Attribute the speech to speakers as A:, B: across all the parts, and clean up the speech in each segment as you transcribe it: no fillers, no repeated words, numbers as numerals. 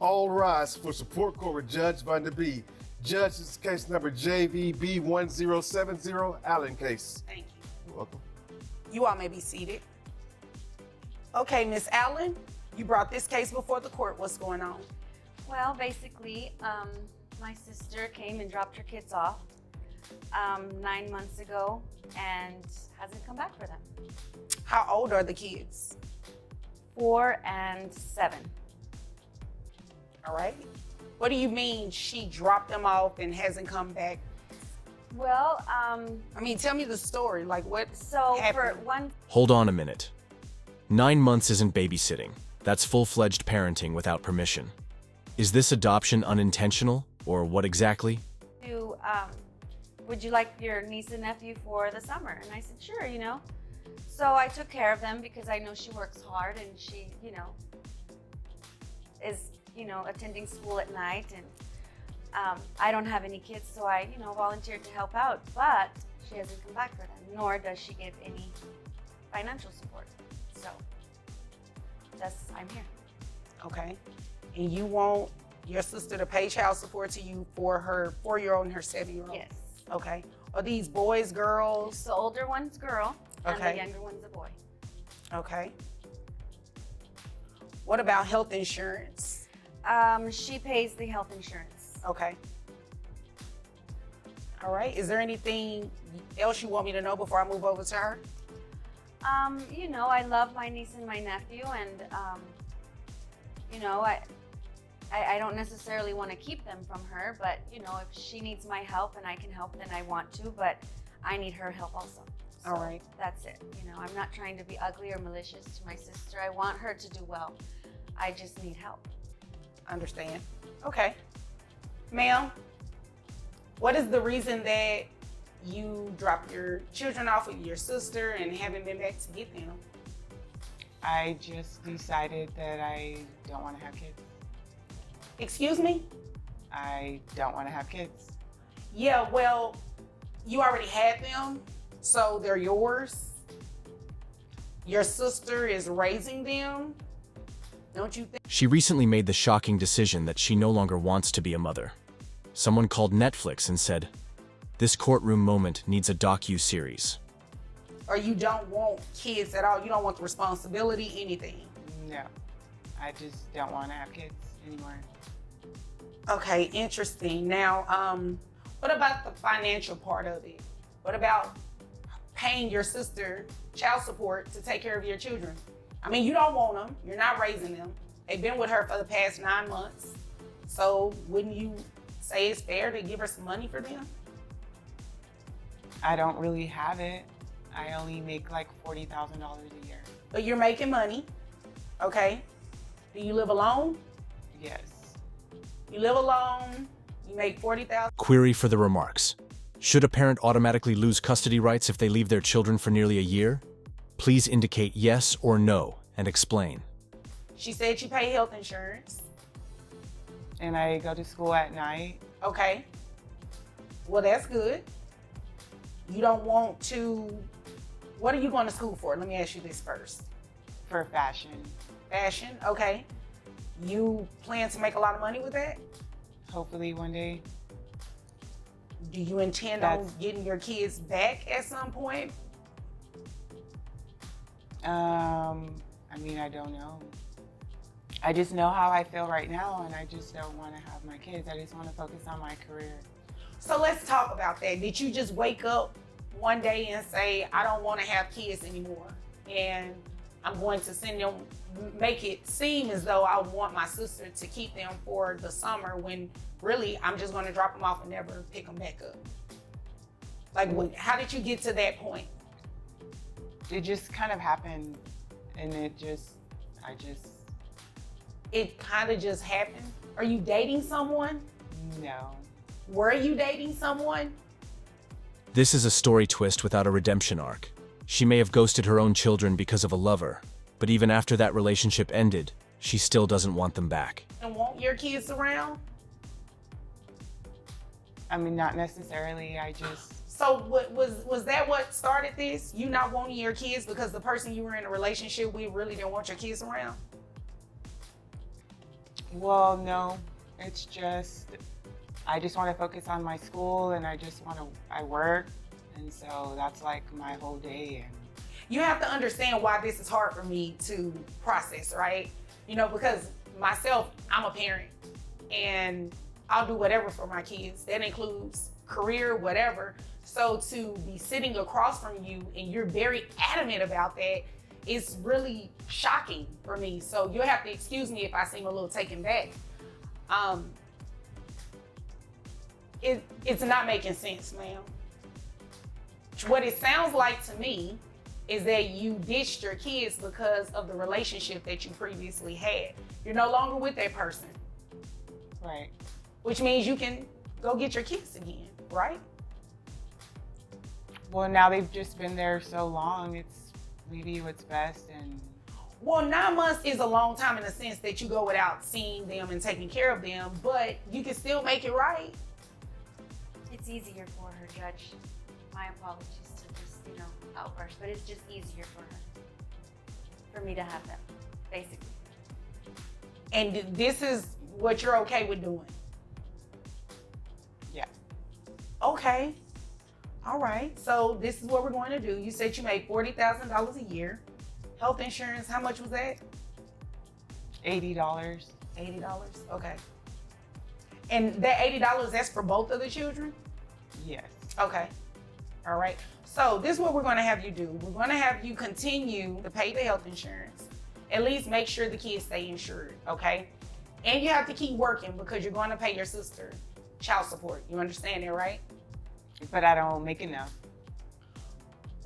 A: All rise for support court with Judge Van der Bee. Judge, this is case number JVB1070, Allen case.
B: Thank you.
A: You're welcome.
B: You all may be seated. Okay, Miss Allen, you brought this case before the court. What's going on?
C: Well, basically, my sister came and dropped her kids off 9 months ago and hasn't come back for them.
B: How old are the kids?
C: 4 and 7.
B: All right. What do you mean she dropped them off and hasn't come back?
C: Well,
B: Tell me the story. Like what
C: so
B: happened?
C: for one,
D: Hold on a minute. 9 months isn't babysitting. That's full-fledged parenting without permission. Is this adoption unintentional, or what exactly?
C: would you like your niece and nephew for the summer? And I said, sure, So I took care of them because I know she works hard and she, is, attending school at night. And I don't have any kids, so I, volunteered to help out. But she hasn't come back for them, nor does she give any financial support. So I'm here.
B: Okay. And you want your sister to pay child support to you for her 4-year-old and her 7-year-old?
C: Yes.
B: Okay. Are these boys, girls?
C: The older one's girl, and
B: Okay.
C: the younger one's a boy.
B: Okay. What about health insurance?
C: She pays the health insurance.
B: Okay. All right. Is there anything else you want me to know before I move over to her?
C: I love my niece and my nephew, and I don't necessarily want to keep them from her, but if she needs my help and I can help, then I want to, but I need her help also. So
B: All right.
C: That's it. I'm not trying to be ugly or malicious to my sister. I want her to do well. I just need help.
B: Understand. Okay. Ma'am, what is the reason that you dropped your children off with your sister and haven't been back to get them?
E: I just decided that I don't want to have kids.
B: Excuse me?
E: I don't want to have kids.
B: Yeah, well, you already had them, so they're yours. Your sister is raising them. Don't you think?
D: She recently made the shocking decision that she no longer wants to be a mother. Someone called Netflix and said, "This courtroom moment needs a docu-series."
B: Or you don't want kids at all? You don't want the responsibility, anything?
E: No, I just don't want to have kids anymore.
B: Okay, interesting. Now, what about the financial part of it? What about paying your sister child support to take care of your children? You don't want them. You're not raising them. They've been with her for the past 9 months. So wouldn't you say it's fair to give her some money for them?
E: I don't really have it. I only make like $40,000 a year.
B: But you're making money, okay? Do you live alone?
E: Yes.
B: You live alone, you make $40,000.
D: Query for the remarks. Should a parent automatically lose custody rights if they leave their children for nearly a year? Please indicate yes or no and explain.
B: She said you pay health insurance.
E: And I go to school at night.
B: Okay. Well, that's good. You don't want to, what are you going to school for? Let me ask you this first.
E: For fashion.
B: Fashion, okay. You plan to make a lot of money with that?
E: Hopefully one day.
B: Do you intend on getting your kids back at some point?
E: I don't know. I just know how I feel right now, and I just don't want to have my kids. I just want to focus on my career.
B: So let's talk about that. Did you just wake up one day and say, I don't want to have kids anymore, and I'm going to send them, make it seem as though I want my sister to keep them for the summer, when really I'm just going to drop them off and never pick them back up? How did you get to that point?
E: It just kind of happened, and it
B: kind of just happened? Are you dating someone?
E: no.
B: Were you dating someone?
D: This is a story twist without a redemption arc. She may have ghosted her own children because of a lover, but even after that relationship ended, she still doesn't want them back.
B: And want your kids around?
E: Not necessarily.
B: So was that what started this? You not wanting your kids because the person you were in a relationship with really didn't want your kids around?
E: Well, no, it's just, I just want to focus on my school and I work. And so that's like my whole day. And
B: You have to understand why this is hard for me to process, right? Because myself, I'm a parent and I'll do whatever for my kids. That includes career, whatever. So to be sitting across from you and you're very adamant about that is really shocking for me. So you'll have to excuse me if I seem a little taken back. It's not making sense, ma'am. What it sounds like to me is that you ditched your kids because of the relationship that you previously had. You're no longer with that person.
E: right.
B: Which means you can go get your kids again, right?
E: Well, now they've just been there so long, it's maybe what's best. And
B: Well, 9 months is a long time in the sense that you go without seeing them and taking care of them, but you can still make it right.
C: It's easier for her, Judge. My apologies to just, outburst, but it's just easier for her. For me to have them, basically.
B: And this is what you're okay with doing.
E: yeah,
B: Okay. All right. So this is what we're going to do. You said you made $40,000 a year. Health insurance, how much was that?
E: $80.
B: $80. Okay. And that $80, that's for both of the children?
E: Yes.
B: Okay. All right. So this is what we're going to have you do. We're going to have you continue to pay the health insurance. At least make sure the kids stay insured, okay? And you have to keep working because you're going to pay your sister child support. You understand that, right?
E: But I don't make enough.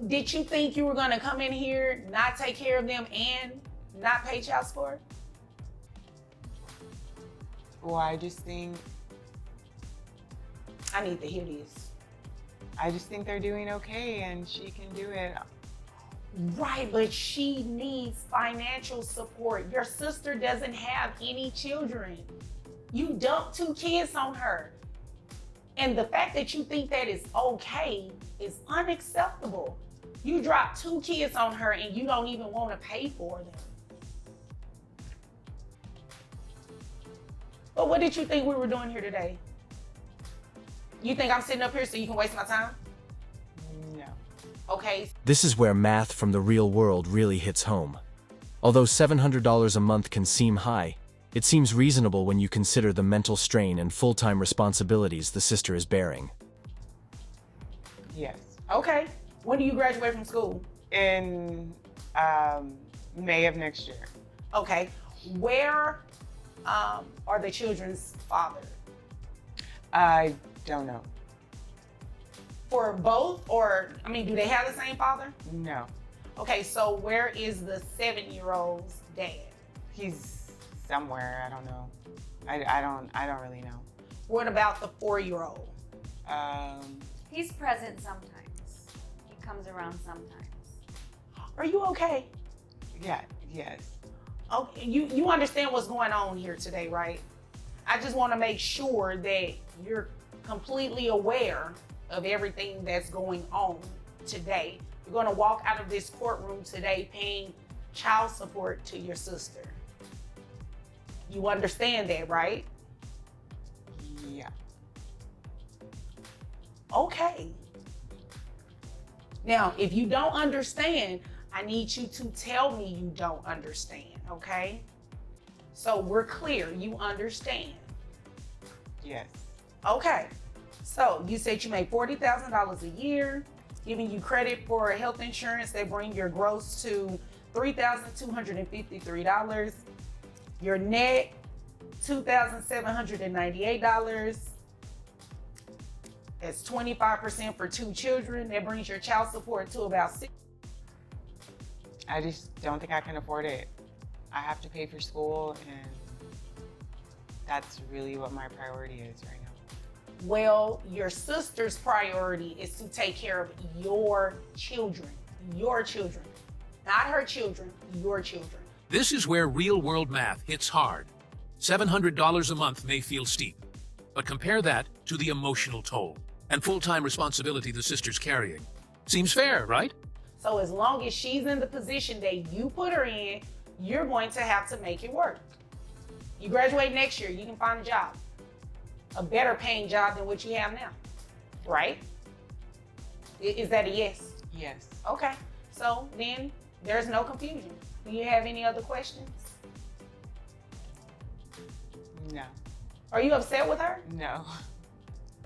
B: Did you think you were going to come in here, not take care of them, and not pay child support?
E: Well, I just think
B: I need to hear this.
E: they're doing okay and she can do it.
B: Right, but she needs financial support. Your sister doesn't have any children. You dumped 2 kids on her. And the fact that you think that is okay is unacceptable. You dropped 2 kids on her and you don't even want to pay for them. But what did you think we were doing here today? You think I'm sitting up here so you can waste my time?
E: No.
B: Okay.
D: This is where math from the real world really hits home. Although $700 a month can seem high, it seems reasonable when you consider the mental strain and full-time responsibilities the sister is bearing.
E: Yes.
B: Okay. When do you graduate from school?
E: In May of next year.
B: Okay. Where are the children's father?
E: I don't know.
B: For both, or, do they have the same father?
E: No.
B: Okay, so where is the 7-year-old's dad?
E: He's somewhere. I don't know. I don't really know.
B: What about the 4-year-old?
C: He's present sometimes. He comes around sometimes.
B: Are you okay?
E: Yeah. Yes.
B: Okay, you understand what's going on here today, right? I just want to make sure that you're completely aware of everything that's going on today. You're going to walk out of this courtroom today paying child support to your sister. You understand that, right?
E: Yeah.
B: Okay. Now, if you don't understand, I need you to tell me you don't understand, okay? So we're clear, you understand.
E: Yes.
B: Okay, so you said you made $40,000 a year, giving you credit for health insurance that bring your gross to $3,253. Your net, $2,798. That's 25% for 2 children. That brings your child support to about $6,000.
E: I just don't think I can afford it. I have to pay for school, and that's really what my priority is right now.
B: Well, your sister's priority is to take care of your children. Your children. Not her children, your children.
F: This is where real-world math hits hard. $700 a month may feel steep, but compare that to the emotional toll and full-time responsibility the sister's carrying. Seems fair, right?
B: So as long as she's in the position that you put her in, you're going to have to make it work. You graduate next year, you can find a job. A better paying job than what you have now, right? Is that a yes?
E: Yes.
B: Okay, so then there's no confusion. Do you have any other questions?
E: No.
B: Are you upset with her?
E: No.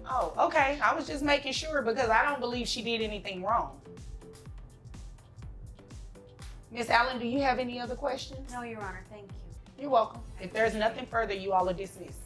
B: Oh, okay. I was just making sure because I don't believe she did anything wrong. Miss Allen, do you have any other questions?
C: No, Your Honor, thank you.
B: You're welcome. If there's nothing further, you all are dismissed.